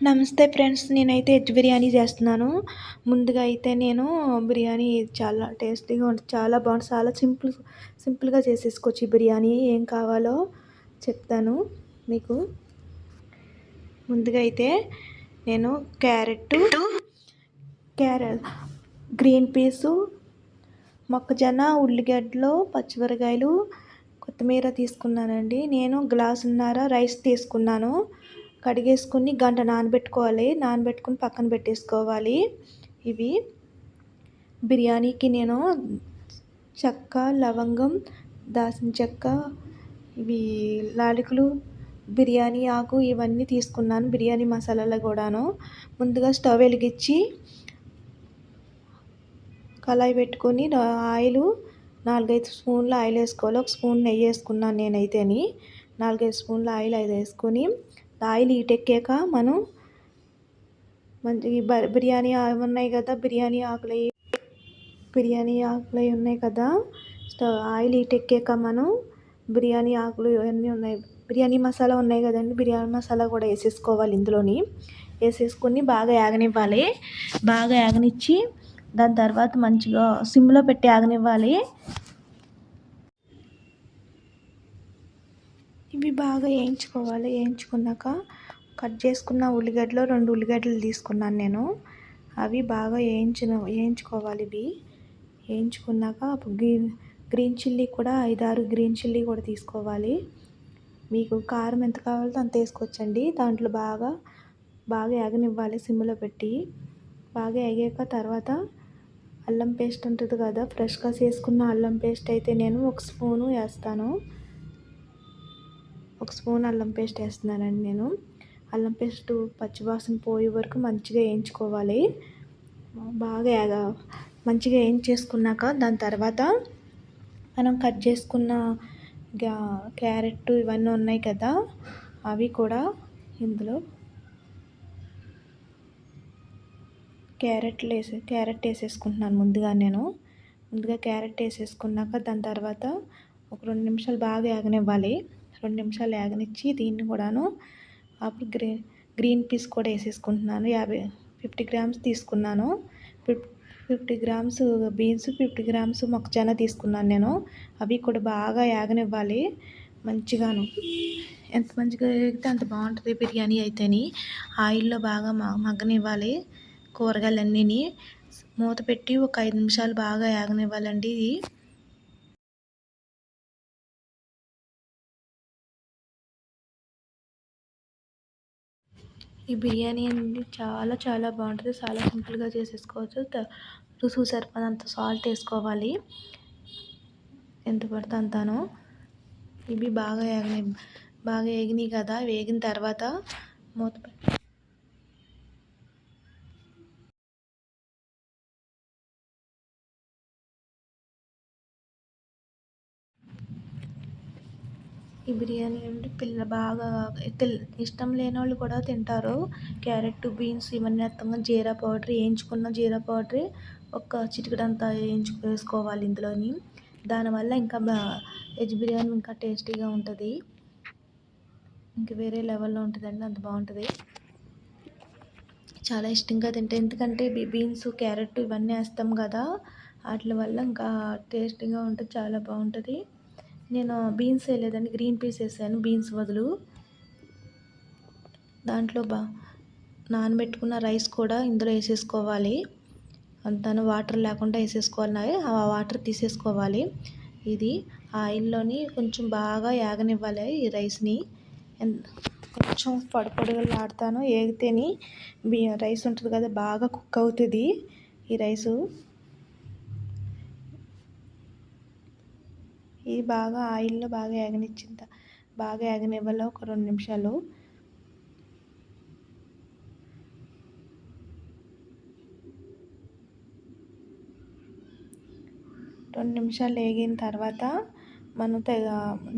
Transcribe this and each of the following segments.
నమస్తే ఫ్రెండ్స్. నేనైతే ఎగ్ బిర్యానీ చేస్తున్నాను. ముందుగా అయితే నేను బిర్యానీ చాలా టేస్టీగా చాలా బాగుంటుంది. చాలా సింపుల్‌గా చేసేసుకోవచ్చు ఈ బిర్యానీ. ఏం కావాలో చెప్తాను మీకు. ముందుగా అయితే నేను క్యారెట్, గ్రీన్ పీసు, మొక్కజొన్న, ఉల్లిగడ్డలు, పచ్చిమిరపకాయలు, కొత్తిమీర తీసుకున్నానండి. నేను గ్లాసున్నర రైస్ తీసుకున్నాను. కడిగేసుకొని గంట నానబెట్టుకోవాలి. నానబెట్టుకొని పక్కన పెట్టేసుకోవాలి. ఇవి బిర్యానీకి నేను చెక్క, లవంగం, దాల్చిన చెక్క, ఇవి యాలకులు, బిర్యానీ ఆకు ఇవన్నీ తీసుకున్నాను. బిర్యానీ మసాలాలు కూడాను. ముందుగా స్టవ్ వెలిగించి కళాయి పెట్టుకొని ఆయిలు 4-5 స్పూన్ల ఆయిల్ వేసుకోవాలి. ఒక స్పూన్ నెయ్యి వేసుకున్నాను నేనైతేని. 4-5 స్పూన్ల ఆయిల్ వేసుకొని ఆయిల్ హీట్ ఎక్కాక మనం మంచి బిర్యానీ ఉన్నాయి కదా, బిర్యానీ ఆకులు ఉన్నాయి కదా, ఆయిల్ హీట్ ఎక్కాక మనం బిర్యానీ ఆకులు ఇవన్నీ ఉన్నాయి, బిర్యానీ మసాలా ఉన్నాయి కదండి, బిర్యానీ మసాలా కూడా వేసేసుకోవాలి. ఇందులోని వేసేసుకొని బాగా యాగనివ్వాలి. బాగా యాగనిచ్చి దాని తర్వాత మంచిగా సిమ్లో పెట్టి యాగనివ్వాలి. ఇవి బాగా వేయించుకోవాలి. వేయించుకున్నాక కట్ చేసుకున్న ఉల్లిగడ్డలు 2 ఉల్లిగడ్డలు తీసుకున్నాను నేను. అవి బాగా వేయించుకోవాలి. ఇవి వేయించుకున్నాక గ్రీన్ చిల్లీ కూడా 5-6 గ్రీన్ చిల్లీ కూడా తీసుకోవాలి. మీకు కారం ఎంత కావాలో అంత వేసుకోవచ్చండి. దాంట్లో బాగా యాగనివ్వాలి సిమ్లో పెట్టి. బాగా వేగాక తర్వాత అల్లం పేస్ట్ ఉంటుంది కదా, ఫ్రెష్గా చేసుకున్న అల్లం పేస్ట్ అయితే నేను 1 స్పూను వేస్తాను. 1 స్పూన్ అల్లం పేస్ట్ వేస్తున్నానండి నేను. అల్లం పేస్ట్ పచ్చివాసన పోయే వరకు మంచిగా వేయించుకోవాలి. మంచిగా వేయించేసుకున్నాక దాని తర్వాత మనం కట్ చేసుకున్న క్యారెట్ ఇవన్నీ ఉన్నాయి కదా, అవి కూడా ఇందులో క్యారెట్ వేసేసుకుంటున్నాను. ముందుగా క్యారెట్ వేసేసుకున్నాక దాని తర్వాత ఒక 2 నిమిషాలు బాగా యాగనివ్వాలి. 2 నిమిషాలు యాగనిచ్చి దీన్ని కూడాను అప్పుడు గ్రీన్ పీస్ కూడా వేసేసుకుంటున్నాను. 50 గ్రామ్స్ తీసుకున్నాను. 50 గ్రామ్స్ బీన్స్, 50 గ్రామ్స్ మొక్కజొన్న తీసుకున్నాను నేను. అవి కూడా బాగా యాగనివ్వాలి మంచిగాను. ఎంత మంచిగా వేగితే అంత బాగుంటుంది బిర్యానీ అయితేని. ఆయిల్లో బాగా మగ్గనివ్వాలి కూరగాయలన్నీ. మూత పెట్టి ఒక 5 నిమిషాలు బాగా యాగనివ్వాలండి. ఇది ఈ బిర్యానీ అనేది చాలా బాగుంటుంది. చాలా సింపుల్గా చేసేసుకోవచ్చు. రుచికి సరిపడినంత సాల్ట్ వేసుకోవాలి, ఎంత పడితే అంతాను. ఇవి బాగా వేగినాయి కదా, వేగిన తర్వాత మూత ఈ బిర్యానీ అంటే బాగా ఇష్టం లేని వాళ్ళు కూడా తింటారు. క్యారెట్, బీన్స్ ఇవన్నీ వేయించుకున్న జీరా పౌడర్ ఒక చిటికెడంతా వేసుకోవాలి ఇందులోని. దానివల్ల ఇంకా వెజ్ బిర్యానీ ఇంకా టేస్టీగా ఉంటుంది. ఇంకా వేరే లెవెల్లో ఉంటుందండి, అంత బాగుంటుంది. చాలా ఇష్టంగా తింటే, ఎందుకంటే బీన్స్, క్యారెట్ ఇవన్నీ వేస్తాం కదా, వాటి వల్ల ఇంకా టేస్టీగా ఉంటుంది, చాలా బాగుంటుంది. నేను బీన్స్ వేయలేదండి, గ్రీన్ పీస్ వేసాను బీన్స్ బదులు. దాంట్లో నానబెట్టుకున్న రైస్ కూడా ఇందులో వేసేసుకోవాలి. అంతాను వాటర్ లేకుండా వేసేసుకోవాలి. ఆ వాటర్ తీసేసుకోవాలి. ఇది ఆయిల్లోని కొంచెం బాగా యాగనివ్వాలి ఈ రైస్ని. కొంచెం పొడిలాడుతాను వేగితేని రైస్ ఉంటుంది కదా, బాగా కుక్ అవుతుంది ఈ రైసు. ఇది బాగా ఆయిల్లో బాగా యాగనివ్వాలి ఒక 2 నిమిషాలు. వేగిన తర్వాత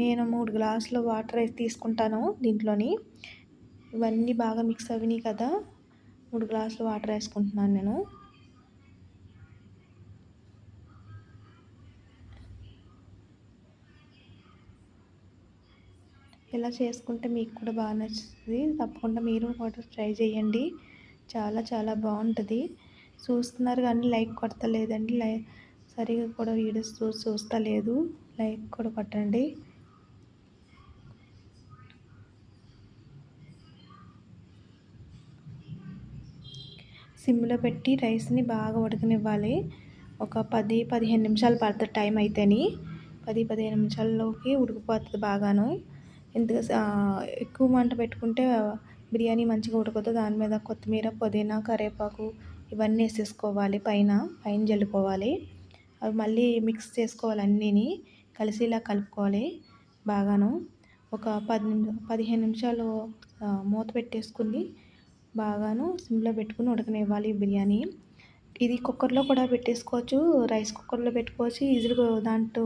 నేను 3 గ్లాసులు వాటర్ తీసుకుంటాను దీంట్లోని. ఇవన్నీ బాగా మిక్స్ అవినాయి కదా, 3 గ్లాసులు వాటర్ వేసుకుంటున్నాను నేను. ఇలా చేసుకుంటే మీకు కూడా బాగా నచ్చుతుంది. తప్పకుండా మీరు కూడా ట్రై చేయండి. చాలా చాలా బాగుంటుంది. చూస్తున్నారు కానీ లైక్ కొడతలేదండి. సరిగా కూడా వీడియోస్ చూస్తలేదు. లైక్ కూడా కొట్టండి. సిమ్లో పెట్టి రైస్ని బాగా ఉడకనివ్వాలి. ఒక 10-15 నిమిషాలు పడుతుంది టైం అయితేని. 10-15 నిమిషాల్లోకి ఉడికిపోతుంది బాగాను. ఎక్కువ మంట పెట్టుకుంటే బిర్యానీ మంచిగా ఉడకదు. దాని మీద కొత్తిమీర, పుదీనా, కరివేపాకు ఇవన్నీ వేసేసుకోవాలి. పైన జల్లుకోవాలి. అవి మళ్ళీ మిక్స్ చేసుకోవాలి. అన్నీని కలిసిలా కలుపుకోవాలి బాగాను. ఒక 15 నిమిషాలు మూత పెట్టేసుకుని బాగాను సిమ్లో పెట్టుకుని ఉడకనివ్వాలి బిర్యానీ. ఇది కుక్కర్లో కూడా పెట్టేసుకోవచ్చు. రైస్ కుక్కర్లో పెట్టుకోవచ్చు. ఈజీగా దాంట్లో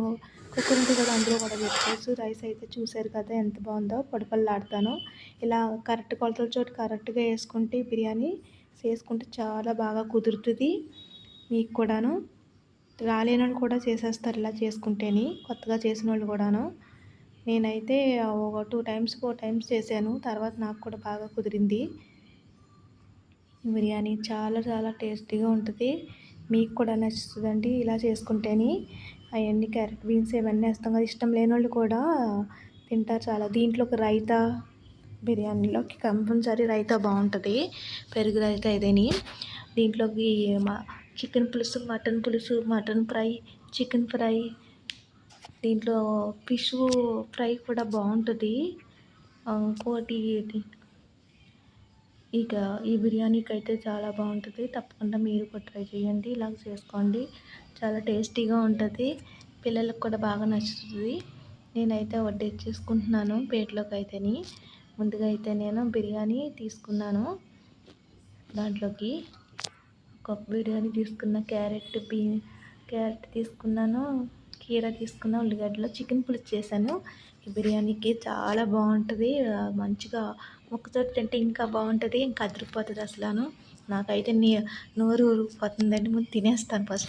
కుక్కర్ ఉంటుంది కదా, అందులో కూడా పెట్టుకోవచ్చు. రైస్ అయితే చూసారు కదా ఎంత బాగుందో, పొడిపొడిలాడుతాను. ఇలా కరెక్ట్ కొలతల కరెక్ట్గా వేసుకుంటే బిర్యానీ చేసుకుంటే చాలా బాగా కుదురుతుంది. మీకు కూడాను రాలేని వాళ్ళు కూడా చేసేస్తారు ఇలా చేసుకుంటేని, కొత్తగా చేసిన వాళ్ళు కూడాను. నేనైతే ఒక 2 టైమ్స్ 4 టైమ్స్ చేశాను. తర్వాత నాకు కూడా బాగా కుదిరింది. బిర్యానీ చాలా చాలా టేస్టీగా ఉంటుంది. మీకు కూడా నచ్చుతుందండి ఇలా చేసుకుంటేని. అవన్నీ క్యారెట్, బీన్స్ ఇవన్నీ వేస్తాం కదా, ఇష్టం లేని వాళ్ళు కూడా తింటారు చాలా. దీంట్లోకి రైతా, బిర్యానీలోకి కంపల్సరీ రైతా బాగుంటుంది. పెరుగు రైతా ఇదేని. దీంట్లోకి చికెన్ పులుసు, మటన్ పులుసు, మటన్ ఫ్రై, చికెన్ ఫ్రై, దీంట్లో ఫిష్ ఫ్రై కూడా బాగుంటుంది. ఇంకోటి ఇక ఈ బిర్యానీకి అయితే చాలా బాగుంటుంది. తప్పకుండా మీరు కూడా ట్రై చేయండి. ఇలా చేసుకోండి. చాలా టేస్టీగా ఉంటుంది. పిల్లలకు కూడా బాగా నచ్చుతుంది. నేనైతే వడ్డించేసుకుంటున్నాను ప్లేట్లోకి అయితేని. ముందుగా అయితే నేను బిర్యానీ తీసుకున్నాను. దాంట్లోకి ఒక బిర్యానీ తీసుకున్న, క్యారెట్ తీసుకున్నాను, కీరా తీసుకున్న, ఉల్లిగడ్డలో చికెన్ పులుసు చేశాను. ఈ బిర్యానీకి చాలా బాగుంటుంది. మంచిగా ముక్కతో తింటే ఇంకా బాగుంటుంది. ఇంకా అదిరిపోతుంది అసలు. నాకైతే నోరు ఊరిపోతుందండి. ముందు తినేస్తాను ఫస్ట్.